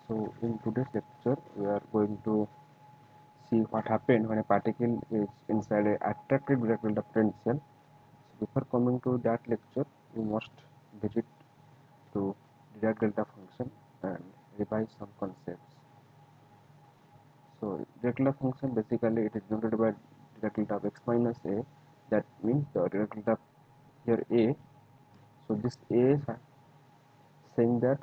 So in today's lecture we are going to see what happened when a particle is inside a attracted Dirac Delta potential. So before coming to that lecture, you must visit to Dirac Delta function and revise some concepts. So Dirac Delta function basically it is denoted by Dirac Delta of x minus a. That means the Dirac Delta here a. So this a is saying that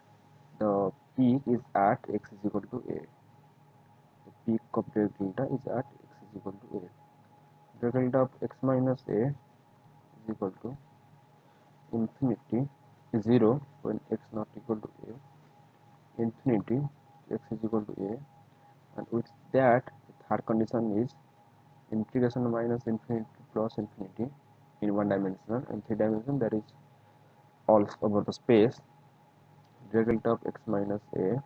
the peak is at x is equal to a. The peak of Dirac Delta is at x is equal to a. Dirac Delta of x minus a is equal to infinity 0 when x not equal to a, infinity x is equal to a, and with that the third condition is integration minus infinity plus infinity in one dimension, and three dimension that is all over the space. Dirac Delta of x minus a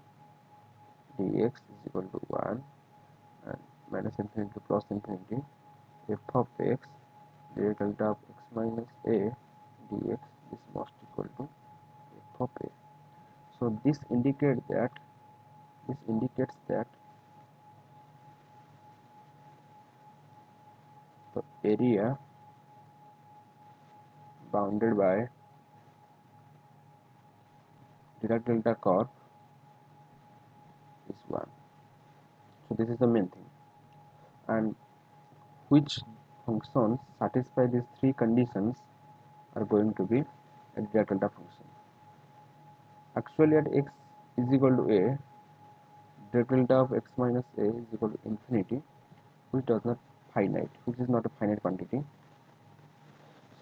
dx is equal to 1 and minus infinity plus infinity f of x Dirac Delta of x minus a dx is must equal to f of a. So this indicates that the area bounded by Dirac Delta curve is 1. So this is the main thing. And which functions satisfy these three conditions are going to be a Dirac Delta function. Actually at x is equal to a, Dirac Delta of x minus a is equal to infinity, which is not a finite quantity.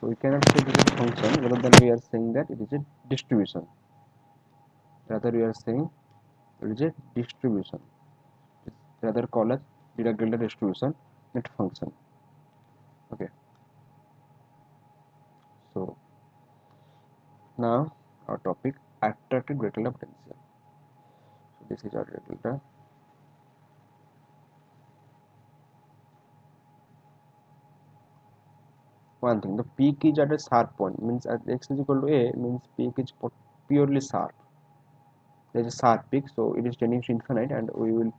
So we cannot say this is a function, rather than we are saying that it is a distribution. Rather we are saying it is a distribution. It's rather called as Dirac Delta distribution, not function. Okay. So now our topic, attracted Dirac Delta potential. So this is our Dirac Delta. One thing, the peak is at a sharp point, means at x is equal to a, means peak is purely sharp. There is a sharp peak, so it is tending to infinite, and we will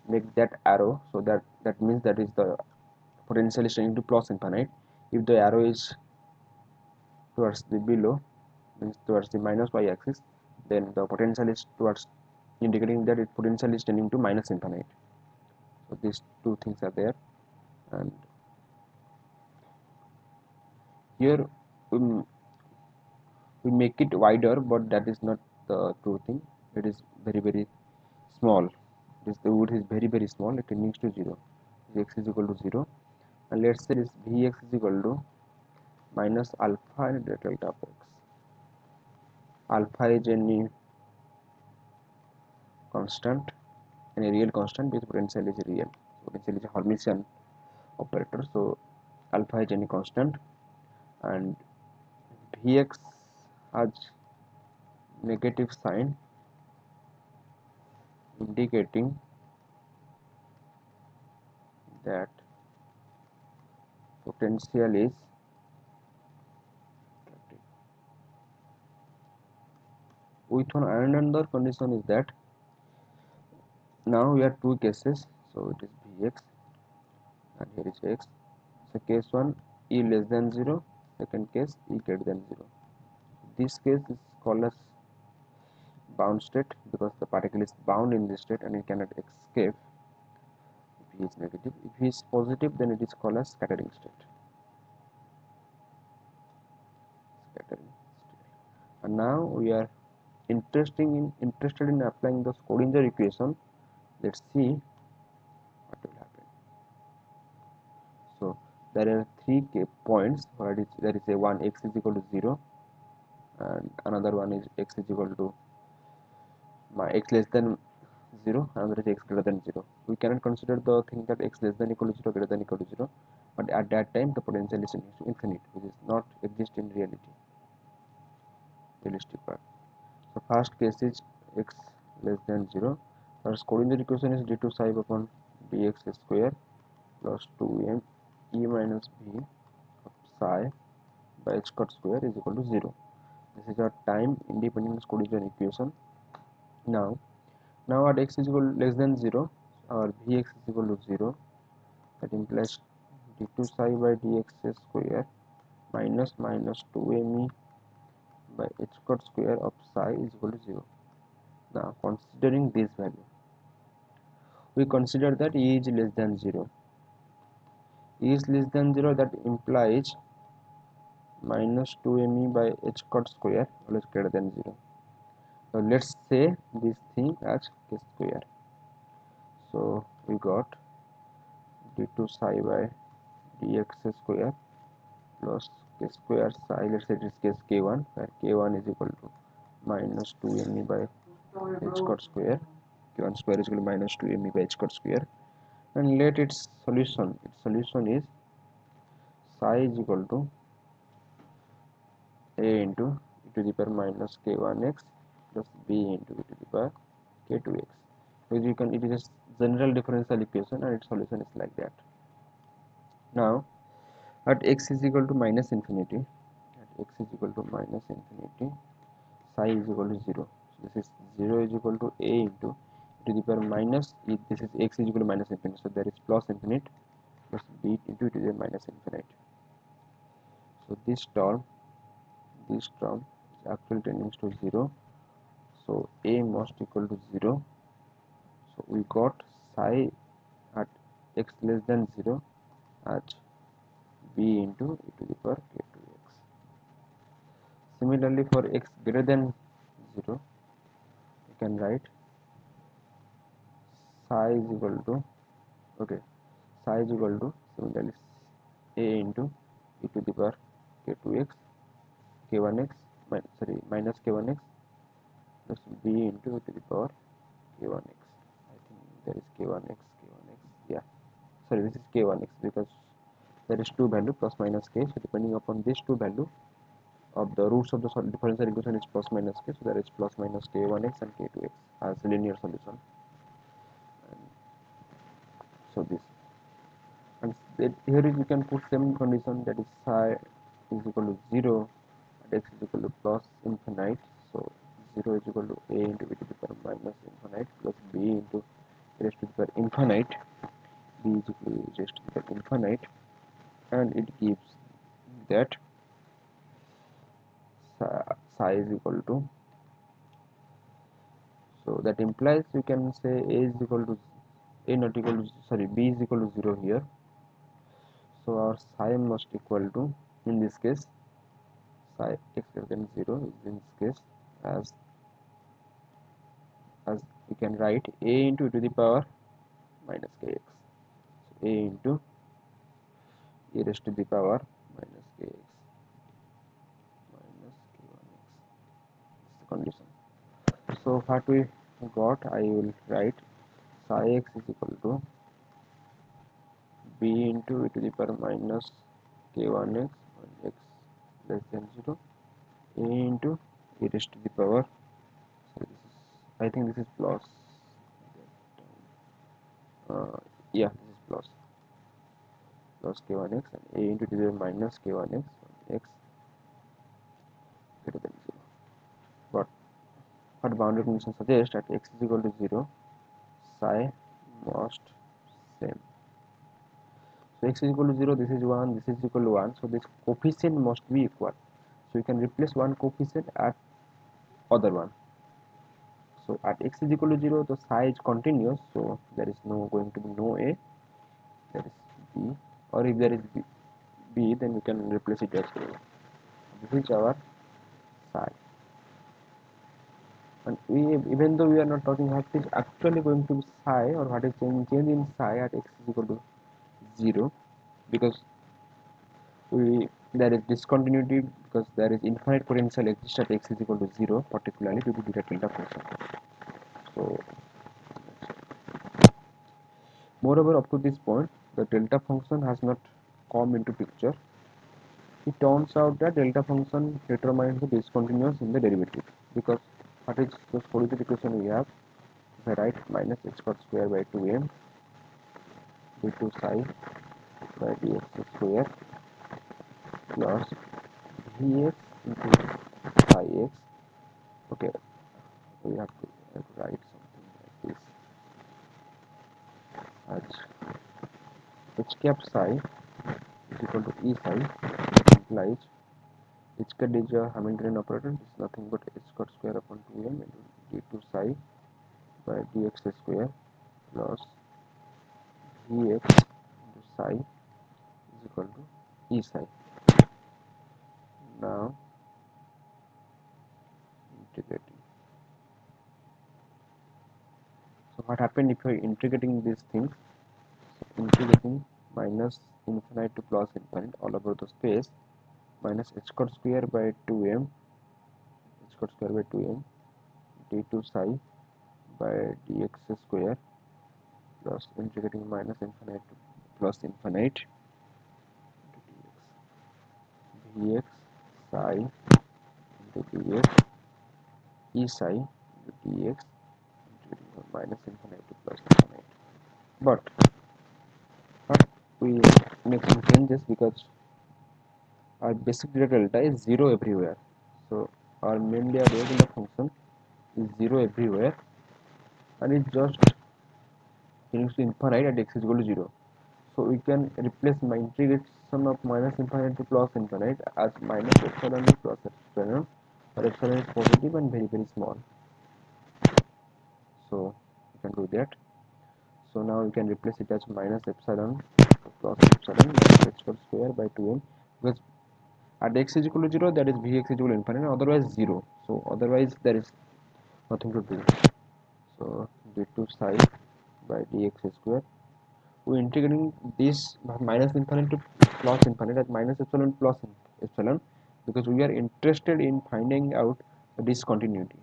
make that arrow, so that means that is the potential is tending to plus infinite. If the arrow is towards the below, means towards the minus y axis, then the potential is towards indicating that its potential is tending to minus infinite. So these two things are there, and here we make it wider, but that is not the true thing. It is very small. The wood is very small. It tends to 0. X is equal to 0, and let's say this Vx is equal to minus alpha and delta of x. Alpha is any constant, any real constant, because potential is real. Potential is a Hermitian operator, so alpha is any constant, and Vx has negative sign indicating that potential is with another condition is that now we have two cases, so it is Vx and here is x. So case 1 e less than 0, second case e greater than 0. This case is called as bound state, because the particle is bound in this state and it cannot escape if he is negative. If he is positive, then it is called as scattering state. And now we are interested in applying the Schrodinger equation. Let's see what will happen. So there are three points where there is a one x is equal to 0, and another one is x is equal to x less than 0, another is x greater than 0. We cannot consider the thing that x less than equal to 0, greater than equal to 0, but at that time the potential is infinite, which is not exist in realistic part. So first case is x less than 0. Our Schrodinger equation is d2 psi upon dx square plus 2m e minus b of psi by h cut square is equal to 0. This is our time independent Schrodinger equation. Now Now at x is equal to less than 0, our Vx is equal to 0. That implies d2 psi by dx square minus 2me by h cot square of psi is equal to 0. Now considering this value, we consider that e is less than 0. E is less than 0, that implies minus 2me by h cot square always greater than 0. So let's say this thing as k square. So we got d2 psi by dx square plus k square psi, let's say it is case k1, where k1 is equal to minus 2me by h cot square. K1 square is equal to minus 2me by h cot square, and let its solution is psi is equal to a into e to the power minus k1x plus b into e to the power k2x. So you can, it is a general differential equation and its solution is like that. Now at x is equal to minus infinity, psi is equal to 0. So this is 0 is equal to a into e to the power minus, this is x is equal to minus infinity, so there is plus infinite plus b into e to the minus infinite. So this term is actually tending to 0, so a must equal to 0. So we got psi at x less than 0 as b into e to the power k2x. Similarly for x greater than 0, you can write psi is equal to, okay, psi is equal to similarly a into e to the power k2x, k1x, minus k1x plus b into e to the power k1x. I think there is k1x, yeah, sorry, this is k1x because there is two value plus minus k, so depending upon these two value of the roots of the differential equation is plus minus k, so there is plus minus k1x and k2x as linear solution. And so this, and here you can put same condition, that is psi is equal to 0 and x is equal to plus infinite. So 0 is equal to a into e to the power minus infinite plus b into e raised to the power infinite, b is equal to e raised to the power infinite, and it gives that psi is equal to, so that implies you can say a is equal to, a not equal to, sorry, b is equal to 0 here. So our psi must equal to, in this case psi x greater than 0 is in this case as we can write a into e to the power minus kx. So a into e raised to the power minus kx minus k1x is the condition. So what we got, I will write psi x is equal to b into e to the power minus k1x when x less than 0, a into e raised to the power, so this is, I think this is plus, yeah, this is plus k1x and a into the minus k1x when x greater than 0. But what boundary condition suggests, at x is equal to 0, psi must same. So x is equal to 0, this is 1, this is equal to 1, so this coefficient must be equal. So you can replace one coefficient at other one. So at x is equal to 0, the psi is continuous, so there is no going to be no a, there is b, or if there is b, then you can replace it as a. This is our psi. And we, even though we are not talking what is actually going to be psi or what is change in psi at x is equal to 0, because there is discontinuity, because there is infinite potential exists at x is equal to 0, particularly due to Dirac Delta function. So moreover, up to this point the delta function has not come into picture. It turns out that delta function determines the discontinuous in the derivative, because what is the solution equation we have, if I write minus h squared square by 2m d2 psi by dx square plus vx into psi x. Okay, we have to write something this as h cap psi is equal to E psi, that implies h cat is a Hamiltonian operator. This is nothing but h cat square upon 2m into d2 psi by dx square plus vx into psi is equal to E psi. Now integrating. So what happened if you are integrating these things? So integrating minus infinite to plus infinite all over the space minus h cat square by 2m d2 psi by dx square plus integrating minus infinite to plus infinite dx psi into dx e psi into dx integrating minus infinite to plus infinite. But we make some changes because our basic Dirac delta is 0 everywhere. So our mainly our Dirac delta function is 0 everywhere and it just tends to infinite at x is equal to 0. So we can replace my integration of minus infinite to plus infinite as minus epsilon to plus epsilon, where epsilon is positive and very small. So we can do that. So now we can replace it as minus epsilon to plus epsilon minus h cat square by 2m, because at x is equal to 0 that is vx is equal to infinite, otherwise 0. So otherwise there is nothing to do. So d2 psi by dx square, we integrating this minus infinite to plus infinite at minus epsilon plus epsilon, because we are interested in finding out the discontinuity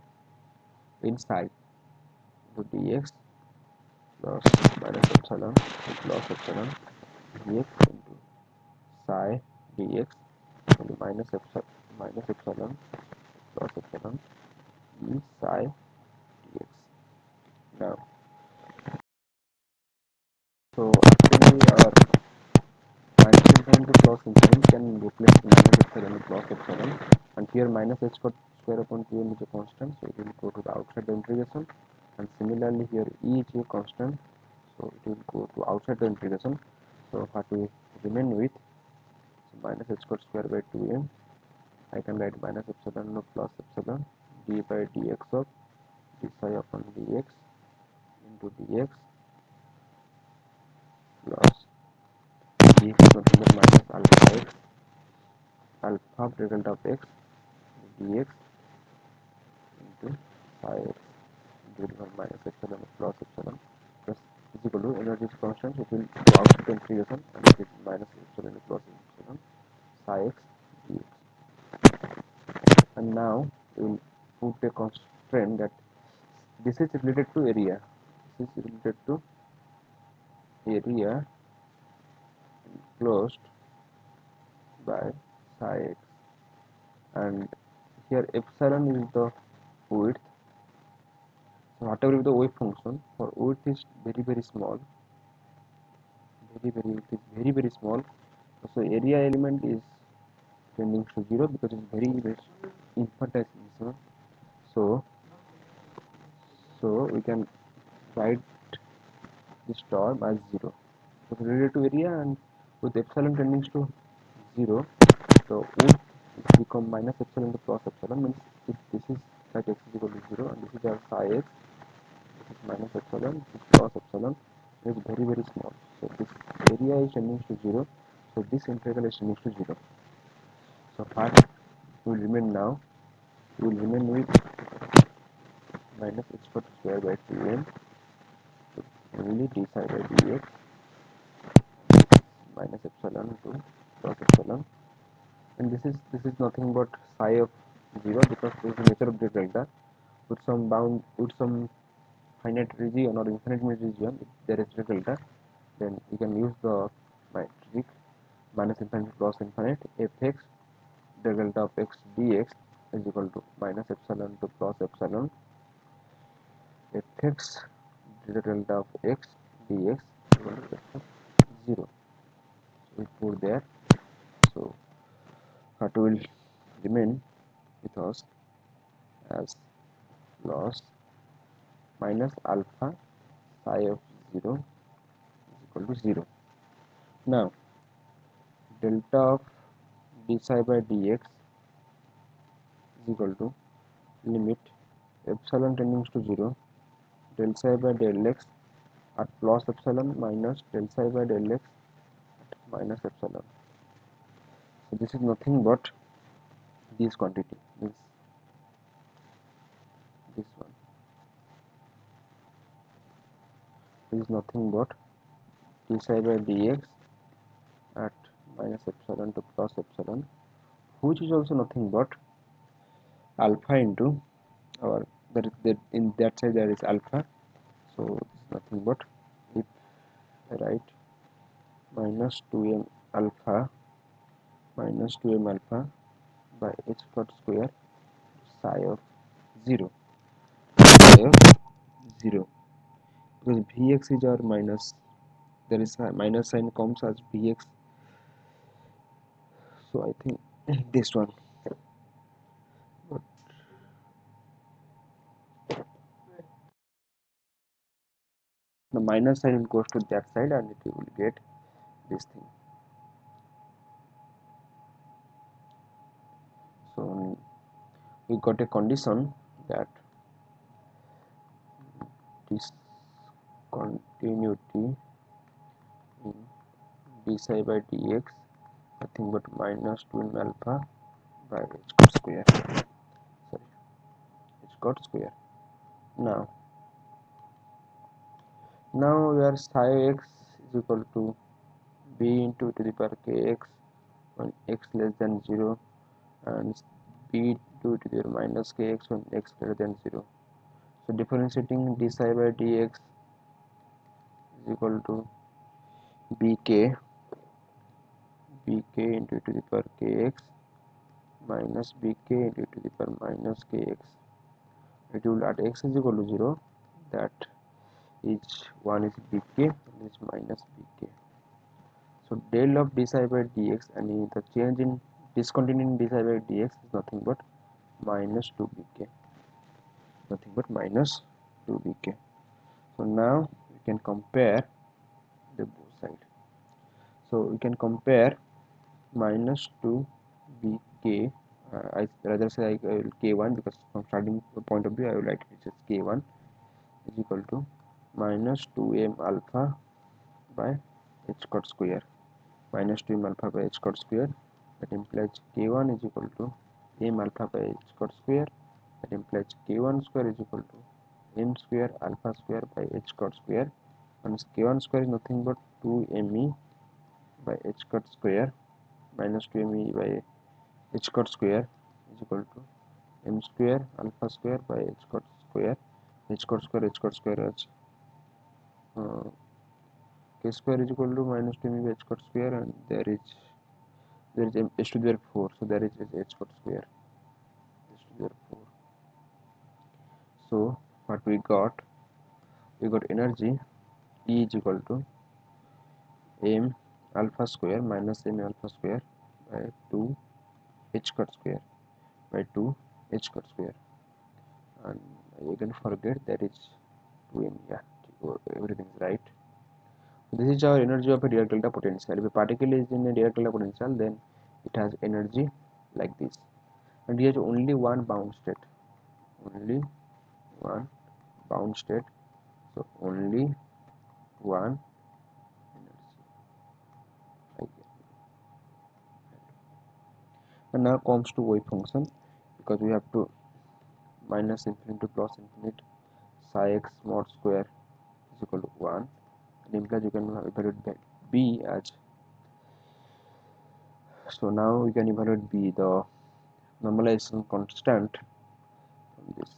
in psi. So dx plus minus epsilon to plus epsilon dx into psi dx into minus epsilon plus epsilon e psi dx. Now, so actually our minus infinite to plus infinite can replace minus epsilon to plus epsilon, and here minus h square upon 2m is a constant, so it will go to the outside the integration, and similarly here e is a constant, so it will go to outside the integration. So what we remain with, so minus h square by 2m, I can write minus epsilon of plus epsilon d by dx of d psi upon dx into dx plus dx is nothing but minus alpha x, alpha of Dirac delta of x dx into psi x into minus epsilon plus epsilon plus is equal to energy is constant, so it will go outside the integration, and it is minus epsilon plus epsilon psi x dx. And now we will put a constraint that this is related to area. This is related to area enclosed by psi x, and here epsilon is the width. So whatever is the wave function for width is very small, very small. So area element is tending to 0 because it's very infinitesimal. So we can write this term as 0 because related to area, and with epsilon tending to 0, so would become minus epsilon to plus epsilon, means if this is like x is equal to 0 and this is our psi x, this is minus epsilon, this is plus epsilon, it is very small. So this area is tending to 0, so this integral is tending to 0. So what will remain now? We will remain with minus h square by 2m, so only d psi by dx minus epsilon to plus epsilon, and this is nothing but psi of 0 because this is the nature of the delta. With some bound, with some finite region or infinite region, if there is a delta, then you can use the metric minus infinite plus infinite fx delta of x dx is equal to minus epsilon to plus epsilon fx delta of x dx equal to 0. So we put there. So what will remain with us as loss minus alpha psi of 0 is equal to 0. Now delta of d psi by dx is equal to limit epsilon tending to 0 del psi by del x at plus epsilon minus del psi by del x at minus epsilon. So this is nothing but this quantity, means this one. This is nothing but d psi by dx at minus epsilon to plus epsilon, which is also nothing but alpha into, or that in that side there is alpha, so it's nothing but, if I write minus 2m alpha minus 2m alpha by h dot square psi of 0, psi of 0, because Vx is our minus, there is a minus sign comes as Vx, so I think this one, but the minus sign goes to that side and it will get this thing. So we got a condition that discontinuity in d psi by dx nothing but minus 2m alpha by h dot square, sorry, h dot square. Now where psi x is equal to b into e to the power kx when x less than 0 and b to e to the power minus kx when x greater than 0. So differentiating d psi by dx is equal to bk into e to the power kx minus bk into e to the power minus kx. It will at x is equal to 0, that each one is bk and is minus bk. So del of d psi by dx, and the change in discontinuing d psi by dx is nothing but minus 2bk, nothing but minus 2bk. So now we can compare the both side. So we can compare minus 2bk, I rather say I will k1, because from starting point of view I will write it as k1 is equal to minus 2m alpha by h dot square, minus 2m alpha by h dot square, that implies k1 is equal to m alpha by h dot square, that implies k1 square is equal to m square alpha square by h dot square, and k1 square is nothing but 2me by h dot square minus 2me by h dot square is equal to m square alpha square by h dot square, h dot square as k square is equal to minus 2me by h dot square, and there is h to the power 4, so there is h dot square, h to the power 4. So what we got energy E is equal to m alpha square minus m alpha square by 2 h dot square by 2 h dot square, and you can forget that is 2m, yeah, everything is right. This is our energy of a Dirac delta potential. If a particle is in a Dirac delta potential, then it has energy like this, and it has only one bound state, only one bound state, so only one energy like that. And now comes to wave function, because we have to minus infinite to plus infinite psi x mod square is equal to 1, and implies you can evaluate b as, so now we can evaluate b, the normalization constant from this,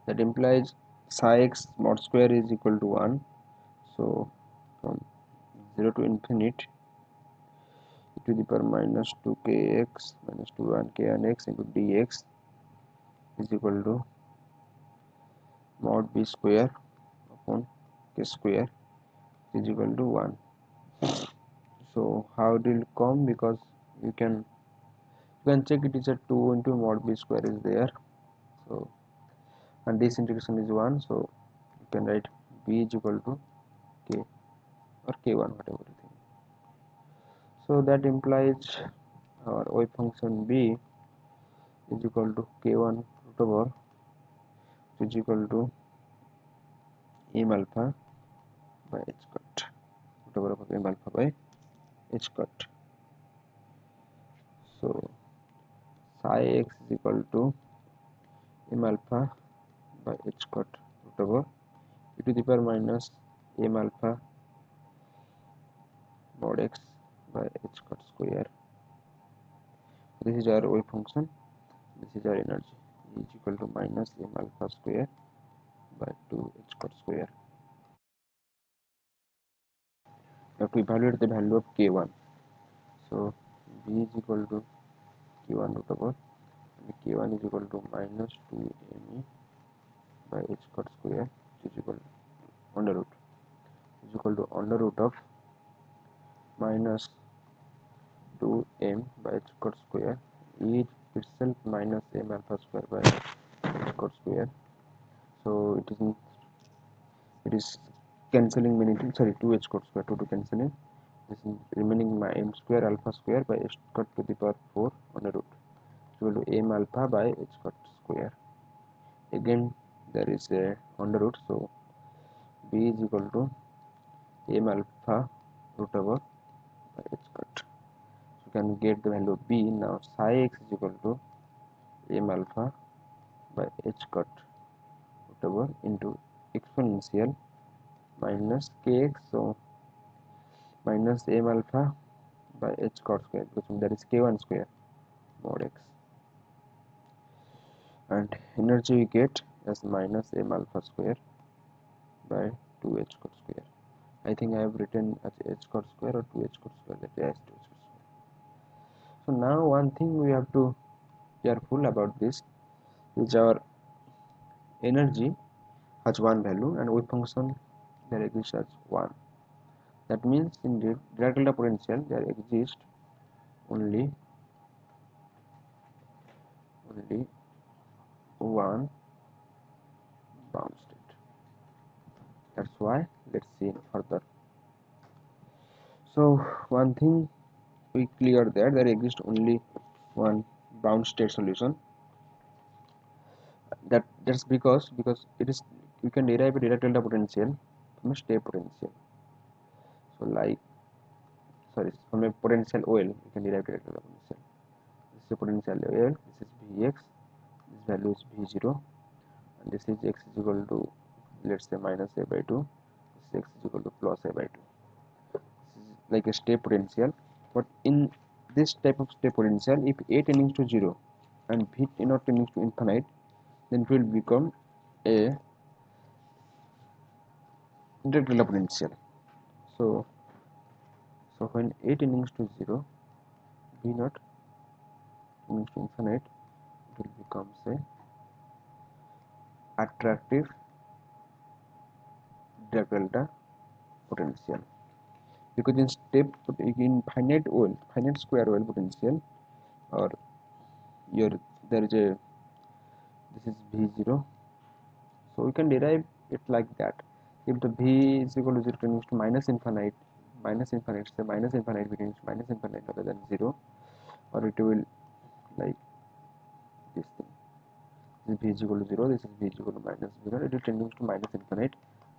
that implies psi x mod square is equal to 1, so from 0 to infinite e to the power minus 2kx minus 2 and k and x into dx is equal to mod b square upon k square is equal to 1. So how it will come, because you can check it is a 2 into mod b square is there, so and this integration is 1, so you can write b is equal to k or k1, whatever you think. So that implies our wave function b is equal to k1 root over, which is equal to m alpha by h cut, root over of m alpha by h cut. So psi x is equal to m alpha by h cut root over e to the power minus m alpha mod x by h cut square. This is our wave function, this is our energy, E is equal to minus m alpha square by 2h cut square. We have to evaluate the value of k1. So b is equal to k1 root over, and k1 is equal to minus 2me by h cut square, which is equal to under root, is equal to under root of minus 2m by h cut square. E itself minus m alpha square by h cut square. So it is cancelling many things. Sorry, 2h cut square, 2 cancelling. This is remaining my m square alpha square by h cut to the power 4 under root equal to m alpha by h cut square. Again there is a under root, so b is equal to m alpha root over by h cut. So you can get the value of b. Now psi x is equal to m alpha by h cut root over into exponential minus kx, so minus m alpha by h cut square, because that is k1 square mod x, and energy we get as minus m alpha square by 2h cut square. I think I have written as h cut square or 2h cut square, that is 2h cut square. So now one thing we have to be careful about this is our energy has one value and wave function there exists as 1. That means in the Dirac Delta potential there exists only one bound state. That's why let's see further. So one thing we clear there exists only one bound state solution. That's because it is, you can derive a Dirac Delta potential from a state potential. So like, sorry, from a potential OL you can derive Dirac Delta potential. This is a potential OL, this is Vx, this value is V0, and this is x is equal to, let's say, minus a by 2, this x is equal to plus a by 2. This is like a state potential, but in this type of state potential, if a tending to 0 and v not tending to infinite, then it will become a Dirac Delta potential. So when a tending to 0, v not tending to infinite, it will become a attractive Dirac Delta potential, because in finite OL, finite square OL potential, or there is a, this is V0, so we can derive it like that. If the v is equal to 0 tending to minus infinite, say minus infinite begins minus infinite rather than 0, or it will like this thing. This v is equal to 0, this is v is equal to minus 0, it is tending to minus infinite,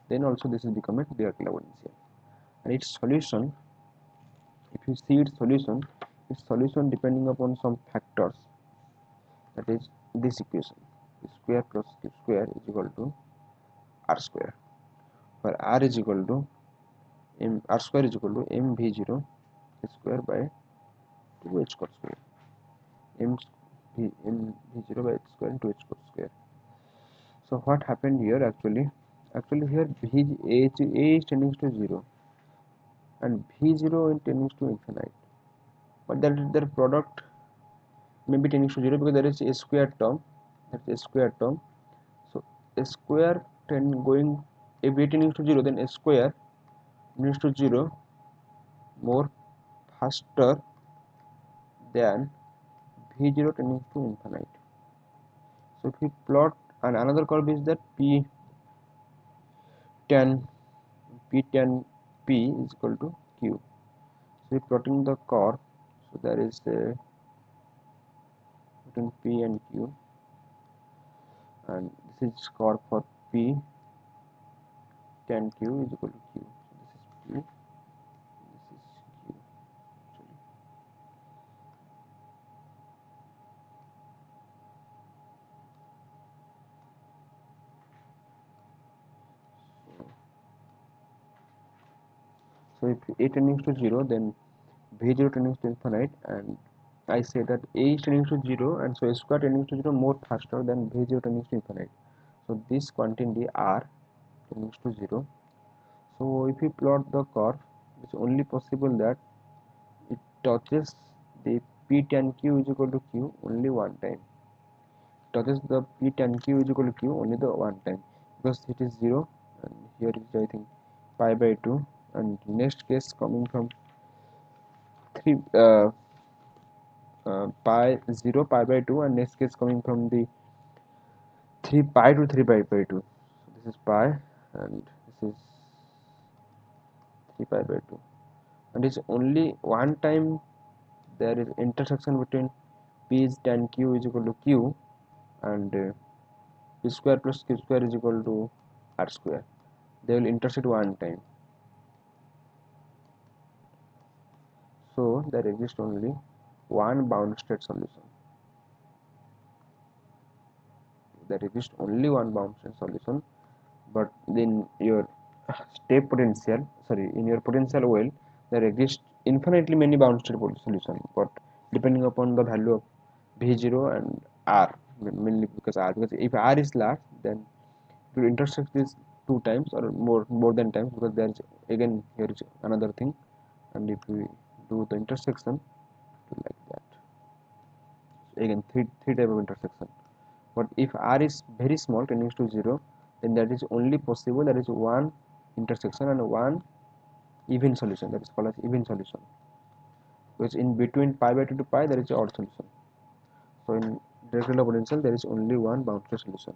then also this is become a Dirac Delta potential. And its solution, if you see its solution depending upon some factors, that is this equation, square plus q square is equal to r square, where r is equal to r square is equal to m v0 square by 2h cut square, m v0 by h square into h cut square. So what happened here actually here a is tending to 0 and v0 is tending to infinite, but that their product may be tending to 0 because there is a square term, that's a square term. So a square going, if a tending to 0, then a square tends to 0 more faster than v0 tending to infinite. So if we plot and another curve is that tan p tan p is equal to q. So plotting the curve, so there is a between p and q, and this is curve for p tan q is equal to q. So this is p, this is q actually. So if a tending to 0, then v0 tending to infinite, and I say that a is tending to 0, and so a square tending to 0 more faster than v0 tending to infinite. So this quantity r tending to 0. So if we plot the curve, it's only possible that it touches the p tan q is equal to q only one time. Touches the p tan q is equal to q only the one time, because it is 0 and here is I think pi by 2, and next case coming from 3 pi 0 pi by 2, and next case coming from the 3 pi to 3 pi by 2. So this is pi and this is 3 pi by 2, and it's only one time there is intersection between p is tan q is equal to q, and p square plus q square is equal to r square. They will intersect one time. So there exists only one bound state solution. There exists only one bound state solution, but in your state potential, sorry, in your potential well, there exists infinitely many bound state solution, but depending upon the value of v0 and r, mainly because if r is large, then it will intersect this two times or more than times, because there is again here is another thing, and if we do the intersection like that, again three type of intersection. But if r is very small tending to 0, then that is only possible, that is one intersection and one even solution, that is called as even solution, because in between pi by 2 to pi there is an odd solution. So in Dirac Delta potential there is only one bound state solution.